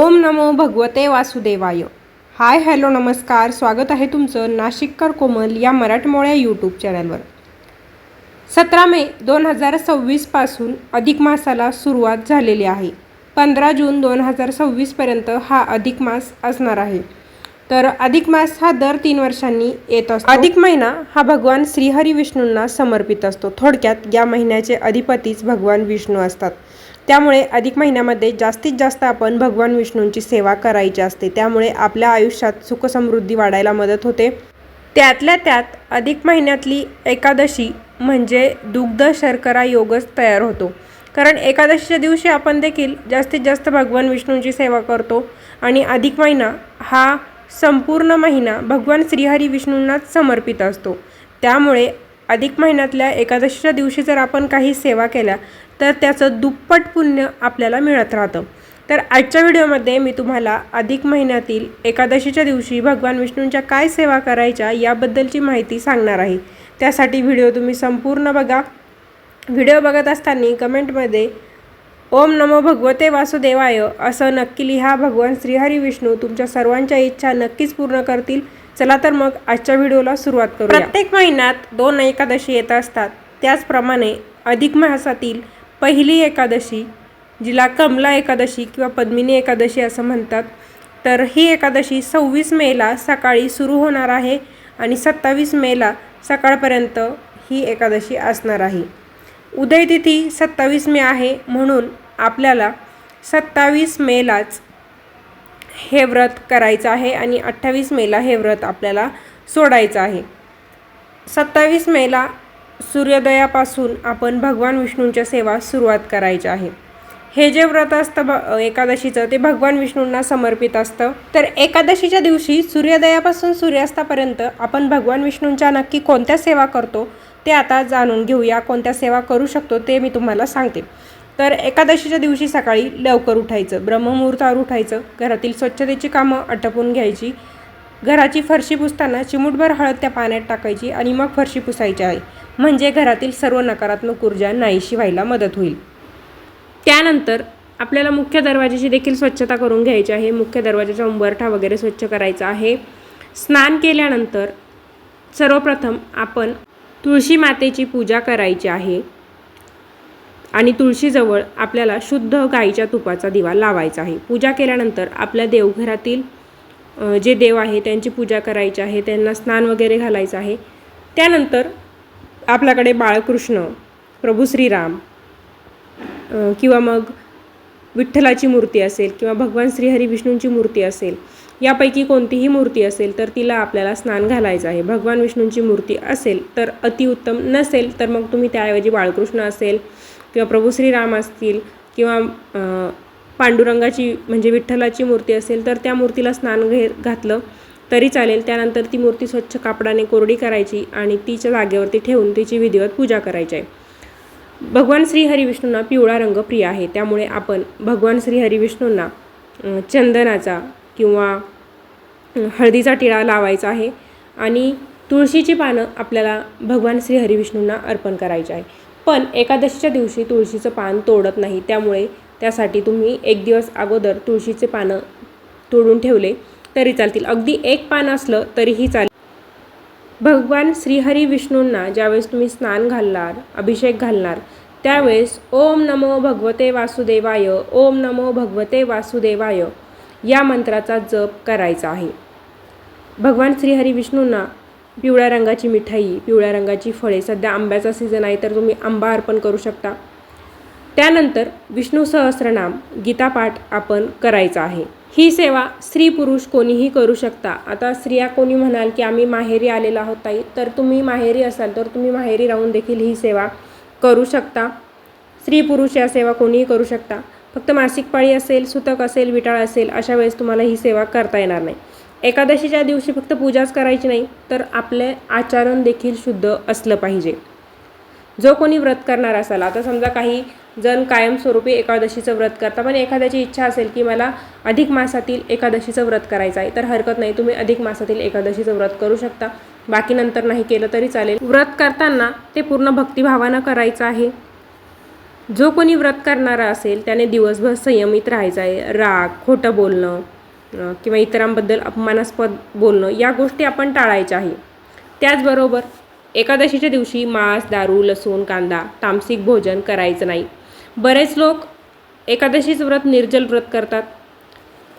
ओम नमो भगवते वासुदेवाय। Hi hello नमस्कार, स्वागत आहे तुमचं नाशिककर कोमल या मराठमोळ्या यूट्यूब चॅनलवर। 17 मे 2026 पासून अधिक मासाला सुरुवात झालेली आहे। 15 जून 2026 पर्यंत हा अधिक मास असणार आहे। तर अधिक मास हा दर 3 वर्षांनी येत असतो। अधिक महिना हा भगवान श्रीहरी विष्णूंना समर्पित असतो। थोडक्यात या महिन्याचे अधिपतीच भगवान विष्णू असतात। त्यामुळे अधिक महिन्यामध्ये जास्तीत जास्त आपण भगवान विष्णूंची सेवा करायची असते। त्यामुळे आपल्या आयुष्यात सुख समृद्धी वाढायला मदत होते। त्यातल्या त्यात अधिक महिन्यातली एकादशी म्हणजे दुग्ध शर्करा योगच तयार होतो। कारण एकादशीच्या दिवशी आपण देखील जास्तीत जास्त भगवान विष्णूंची सेवा करतो आणि अधिक महिना हा संपूर्ण महिना भगवान श्रीहरी विष्णूंनाच समर्पित असतो। त्यामुळे अधिक महिन्यातल्या एकादशीच्या दिवशी जर आपण काही सेवा केल्या तर त्याचं दुप्पट पुण्य आपल्याला मिळत राहतं। तर आजच्या व्हिडिओमध्ये मी तुम्हाला अधिक महिन्यातील एकादशीच्या दिवशी भगवान विष्णूंच्या काय सेवा करायच्या याबद्दलची माहिती सांगणार आहे। त्यासाठी व्हिडिओ तुम्ही संपूर्ण बघा। व्हिडिओ बघत असताना कमेंटमध्ये ओम नमो भगवते वासुदेवाय असं नक्की लिहा। भगवान श्रीहरी विष्णू तुमच्या सर्वांच्या इच्छा नक्कीच पूर्ण करतील। चला तर मग आजच्या व्हिडिओला सुरुवात करूया। प्रत्येक महिन्यात 2 एकादशी येत असतात। त्याचप्रमाणे अधिक मासातील पहिली एकादशी, जिला कमला एकादशी किंवा पद्मिनी एकादशी असं म्हणतात, तर ही एकादशी 26 मेला सकाळी सुरू होणार आहे आणि 27 मेला सकाळपर्यंत ही एकादशी असणार आहे। उदय तिथी 27 मे आहे, म्हणून आपल्याला 27 मेलाच हे व्रत करायचं आहे आणि 28 मेला हे व्रत आपल्याला सोडायचं आहे। 27 मेला सूर्योदयापासून आपण भगवान विष्णूंच्या सेवा सुरुवात करायची आहे। हे जे व्रत असतं एकादशीचं ते भगवान विष्णूंना समर्पित असतं। तर एकादशीच्या दिवशी सूर्योदयापासून सूर्यास्तापर्यंत आपण भगवान विष्णूंच्या नक्की कोणत्या सेवा करतो ते आता जाणून घेऊया। कोणत्या सेवा करू शकतो ते मी तुम्हाला सांगते। तर एकादशीच्या दिवशी सकाळी लवकर उठायचं, ब्रह्ममुहूर्तावर उठायचं, घरातील स्वच्छतेची कामं आटपून घ्यायची, घराची फरशी पुसताना चिमूटभर हळद त्या पाण्यात टाकायची आणि मग फरशी पुसायची आहे, म्हणजे घरातील सर्व नकारात्मक ऊर्जा नाहीशी व्हायला मदत होईल। त्यानंतर आपल्याला मुख्य दरवाजाची देखील स्वच्छता करून घ्यायची आहे। मुख्य दरवाजाचा उंबरठा वगैरे स्वच्छ करायचा आहे। स्नान केल्यानंतर सर्वप्रथम आपण तुळशी मातेची पूजा करायची आहे आणि तुळशीजवळ आपल्याला शुद्ध गाईच्या तुपाचा दिवा लावायचा आहे। पूजा केल्यानंतर आपल्या देवघरातील जे देव आहे त्यांची पूजा करायची आहे, त्यांना स्नान वगैरे घालायचं आहे। त्यानंतर आपल्याकडे बाळकृष्ण, प्रभू श्रीराम किंवा मग विठ्ठलाची मूर्ती असेल किंवा भगवान श्रीहरी विष्णूंची मूर्ती असेल, यापैकी कोणतीही मूर्ती असेल तर तिला आपल्याला स्नान घालायचं आहे। भगवान विष्णूंची मूर्ती असेल तर अतिउत्तम, नसेल तर मग तुम्ही त्याऐवजी बाळकृष्ण असेल किंवा प्रभू श्रीराम असतील किंवा पांडुरंगाची म्हणजे विठ्ठलाची मूर्ती असेल तर त्या मूर्तीला स्नान घातलं तरी चालेल। त्यानंतर ती मूर्ती स्वच्छ कापडाने कोरडी करायची आणि तिच्या जागेवरती ठेवून तिची विधिवत पूजा करायची आहे। भगवान श्रीहरी विष्णूंना पिवळा रंग प्रिय आहे, त्यामुळे आपण भगवान श्रीहरी विष्णूंना चंदनाचा किंवा हळदीचा टिळा लावायचा आहे आणि तुळशीची पानं आपल्याला भगवान श्रीहरी विष्णूंना अर्पण करायचे आहे। पण एकादशीच्या दिवशी तुळशीचं पान तोडत नाही, त्यामुळे त्यासाठी तुम्ही 1 दिवस अगोदर तुळशीचे पानं तोडून ठेवले तरी चालतील। अगदी 1 पान असलं तरीही चालेल। भगवान श्रीहरी विष्णूंना ज्यावेळेस तुम्ही स्नान घालणार, अभिषेक घालणार, त्यावेळेस ओम नमो भगवते वासुदेवाय, ओम नमो भगवते वासुदेवाय या मंत्राचा जप करायचा आहे। भगवान श्रीहरी विष्णूंना पिवळ्या रंगाची मिठाई, पिवळ्या रंगाची फळे, सध्या आंब्याचा सीझन आहे तर तुम्ही आंबा अर्पण करू शकता। त्यानंतर विष्णू सहस्रनाम, गीतापाठ आपण करायचा आहे। ही सेवा स्त्री पुरुष कोणीही करू शकता। आता स्त्रिया कोणी म्हणाल की आम्ही माहेरी आलेलो आहोत ताई, तर तुम्ही माहेरी असाल तर तुम्ही माहेरी राहून देखील ही सेवा करू शकता। स्त्री पुरुष या सेवा कोणीही करू शकता। फक्त मासिक पाळी असेल, सुतक असेल, विटाळ असेल अशा वेळेस तुम्हाला ही सेवा करता येणार नाही। एकादशीच्या दिवशी फक्त पूजाच करायची नाही तर आपले आचरण देखील शुद्ध असलं पाहिजे। जो कोणी व्रत करणार असाल, आता समजा काही जण कायमस्वरूपी एकादशीचं व्रत करता, पण एखाद्याची इच्छा असेल की मला अधिक मासातील एकादशीचं व्रत करायचं आहे, तर हरकत नाही, तुम्ही अधिक मासातील एकादशीचं व्रत करू शकता। बाकी नंतर नाही केलं तरी चालेल। व्रत करताना ते पूर्ण भक्तिभावानं करायचं आहे। जो कोणी व्रत करणारा असेल त्याने दिवसभर संयमित राहायचं आहे. राग, खोटं बोलणं किंवा इतरांबद्दल अपमानास्पद बोलणं या गोष्टी आपण टाळायच्या आहे. त्याचबरोबर एकादशीच्या दिवशी मांस, दारू, लसूण, कांदा, तामसिक भोजन करायचं नाही. बरेच लोक एकादशीचं व्रत निर्जल व्रत करतात.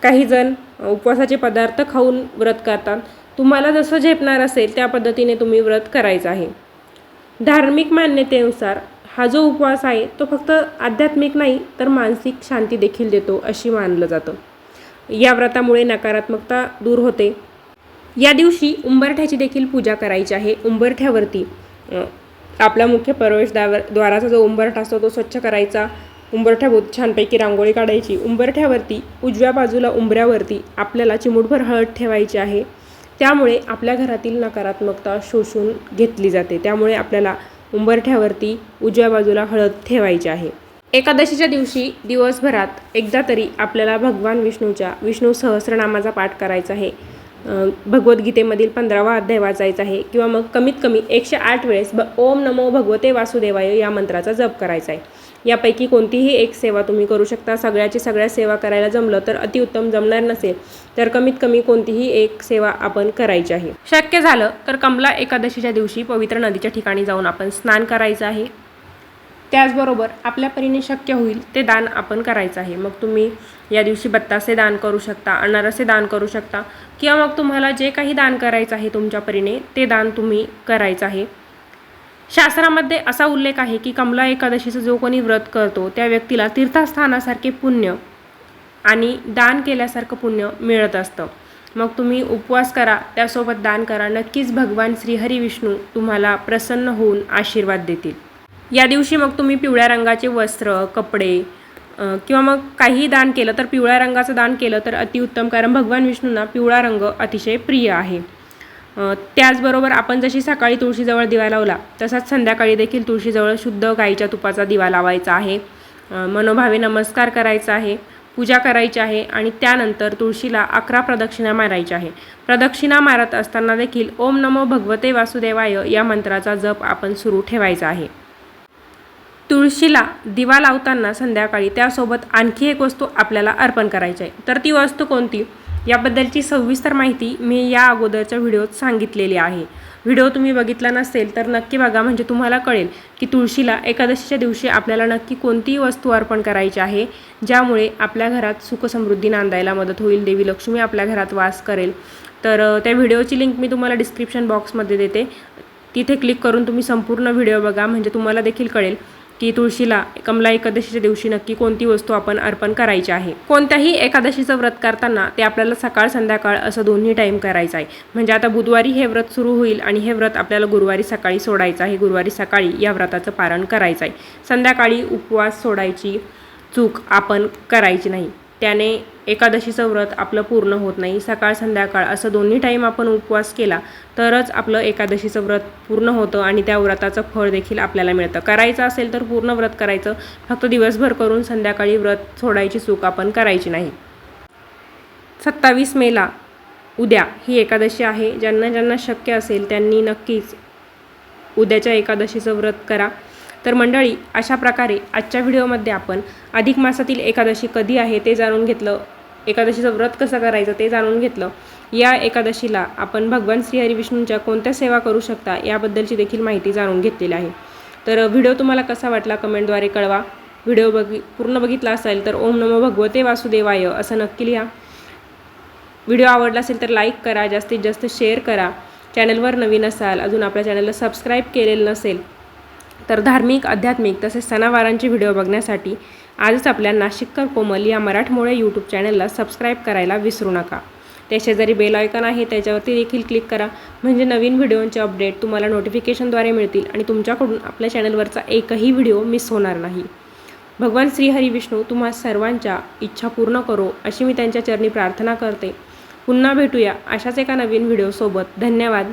काही जण उपवासाचे पदार्थ खाऊन व्रत करतात. तुम्हाला जसं झेपणार असेल त्या पद्धतीने तुम्ही व्रत करायचं आहे. धार्मिक मान्यतेनुसार हा जो उपवास आहे तो फक्त आध्यात्मिक नाही तर मानसिक शांती देखील देतो अशी मानलं जातं. या व्रतामुळे नकारात्मकता दूर होते. या दिवशी उंबरठ्याची देखील पूजा करायची आहे. उंबरठ्यावरती आपला मुख्य प्रवेशद्वाराचा जो उंबरठा असतो तो स्वच्छ करायचा. उंबरठ्याभोवती छानपैकी रांगोळी काढायची. उंबरठ्यावरती उजव्या बाजूला उंबऱ्यावरती आपल्याला चिमूटभर हळद ठेवायची आहे. त्यामुळे आपल्या घरातील नकारात्मकता शोषून घेतली जाते. त्यामुळे आपल्याला उंबरठ्यावरती उजव्या बाजूला हळद ठेवायची आहे. एकादशीच्या दिवशी दिवसभरात एकदा तरी आपल्याला भगवान विष्णू सहस्रनामाचा पाठ करायचा आहे. भगवद्गीतेमधील 15वा अध्याय वाचायचा आहे किंवा मग कमीत कमी 108 वेळेस ओम नमो भगवते वासुदेवाय या मंत्राचा जप करायचा आहे. यापैकी कोणतीही एक सेवा तुम्ही करू शकता. सगळ्या सेवा करायला जमलं तर अतिउत्तम. जमणार नसेल तर कमीत कमी कोणतीही एक सेवा आपण करायची आहे. शक्य झालं तर कमला एकादशीच्या दिवशी पवित्र नदीच्या ठिकाणी जाऊन आपण स्नान करायचं आहे. त्याचबरोबर आपल्या परीने शक्य होईल ते दान आपण करायचं आहे. मग तुम्ही या दिवशी बत्तासे दान करू शकता, अनारसे दान करू शकता किंवा मग तुम्हाला जे काही दान करायचं आहे तुमच्या परीने ते दान तुम्ही करायचं आहे. शास्त्रामध्ये असा उल्लेख आहे की कमला एकादशीचं जो कोणी व्रत करतो त्या व्यक्तीला तीर्थस्थानासारखे पुण्य आणि दान केल्यासारखं पुण्य मिळत असतं. मग तुम्ही उपवास करा, त्यासोबत दान करा. नक्कीच भगवान श्रीहरी विष्णू तुम्हाला प्रसन्न होऊन आशीर्वाद देतील. या दिवशी मग तुम्ही पिवळ्या रंगाचे वस्त्र, कपडे किंवा मग काहीही दान केलं तर पिवळ्या रंगाचं दान केलं तर अतिउत्तम, कारण भगवान विष्णूंना पिवळा रंग अतिशय प्रिय आहे. त्याचबरोबर आपण जशी सकाळी तुळशीजवळ दिवा लावला तसाच संध्याकाळी देखील तुळशीजवळ शुद्ध गाईच्या तुपाचा दिवा लावायचा आहे. मनोभावे नमस्कार करायचा आहे, पूजा करायची आहे आणि त्यानंतर तुळशीला 11 प्रदक्षिणा मारायच्या आहे. प्रदक्षिणा मारत असताना देखील ओम नमो भगवते वासुदेवाय या मंत्राचा जप आपण सुरू ठेवायचा आहे. तुळशीला दिवा लावताना संध्याकाळी त्यासोबत आणखी एक वस्तू आपल्याला अर्पण करायची आहे. तर ती वस्तू कोणती याबद्दलची सविस्तर माहिती मी या अगोदरच्या व्हिडिओत सांगितलेली आहे. व्हिडिओ तुम्ही बघितला नसेल तर नक्की बघा, म्हणजे तुम्हाला कळेल की तुळशीला एकादशीच्या दिवशी आपल्याला नक्की कोणती वस्तू अर्पण करायची आहे ज्यामुळे आपल्या घरात सुखसमृद्धी नांदायला मदत होईल, देवी लक्ष्मी आपल्या घरात वास करेल. तर त्या व्हिडिओची लिंक मी तुम्हाला डिस्क्रिप्शन बॉक्समध्ये देते. तिथे क्लिक करून तुम्ही संपूर्ण व्हिडिओ बघा, म्हणजे तुम्हाला देखील कळेल की तुळशीला कमला एकादशीच्या दिवशी नक्की कोणती वस्तू आपण अर्पण करायची आहे. कोणत्याही एकादशीचं व्रत करताना ते आपल्याला सकाळ संध्याकाळ असं दोन्ही टाईम करायचं आहे. म्हणजे आता बुधवारी हे व्रत सुरू होईल आणि हे व्रत आपल्याला गुरुवारी सकाळी सोडायचं आहे. गुरुवारी सकाळी या व्रताचं पारण करायचं आहे. संध्याकाळी उपवास सोडायची चूक आपण करायची नाही. त्याने एकादशीचं व्रत आपलं पूर्ण होत नाही. सकाळ संध्याकाळ असं दोन्ही टाईम आपण उपवास केला तरच आपलं एकादशीचं व्रत पूर्ण होतं आणि त्या व्रताचं फळ देखील आपल्याला मिळतं. करायचं असेल तर पूर्ण व्रत करायचं, फक्त दिवसभर करून संध्याकाळी व्रत सोडायची चूक आपण करायची नाही. 27 मेला उद्या ही एकादशी आहे. ज्यांना शक्य असेल त्यांनी नक्कीच उद्याच्या एकादशीचं व्रत करा. तर मंडळी, अशा प्रकारे आजच्या व्हिडिओमध्ये आपण अधिक मासातील एकादशी कधी आहे ते जाणून घेतलं, एकादशीचं व्रत कसं करायचं ते जाणून घेतलं. या एकादशीला आपण भगवान श्रीहरी विष्णूंच्या कोणत्या सेवा करू शकता याबद्दलची देखील माहिती जाणून घेतलेली आहे. तर व्हिडिओ तुम्हाला कसा वाटला कमेंटद्वारे कळवा. व्हिडिओ पूर्ण बघितला असेल तर ओम नमो भगवते वासुदेवाय असं नक्की लिहा. व्हिडिओ आवडला असेल तर लाईक करा, जास्तीत जास्त शेअर करा. चॅनलवर नवीन असाल, अजून आपल्या चॅनलला सबस्क्राईब केलेलं नसेल तर धार्मिक, आध्यात्मिक तसेच सणावारांचे व्हिडिओ बघण्यासाठी आजच आपल्या नाशिककर कोमल या मराठमोळे यूट्यूब चॅनलला सबस्क्राईब करायला विसरू नका. त्या शेजारी बेल आयकॉन आहे त्याच्यावरती देखील क्लिक करा, म्हणजे नवीन व्हिडिओंचे अपडेट तुम्हाला नोटिफिकेशनद्वारे मिळतील आणि तुमच्याकडून आपल्या चॅनलवरचा एकही व्हिडिओ मिस होणार नाही. भगवान श्रीहरी विष्णू तुम्हा सर्वांच्या इच्छा पूर्ण करो अशी मी त्यांच्या चरणी प्रार्थना करते. पुन्हा भेटूया अशाच एका नवीन व्हिडिओसोबत. धन्यवाद.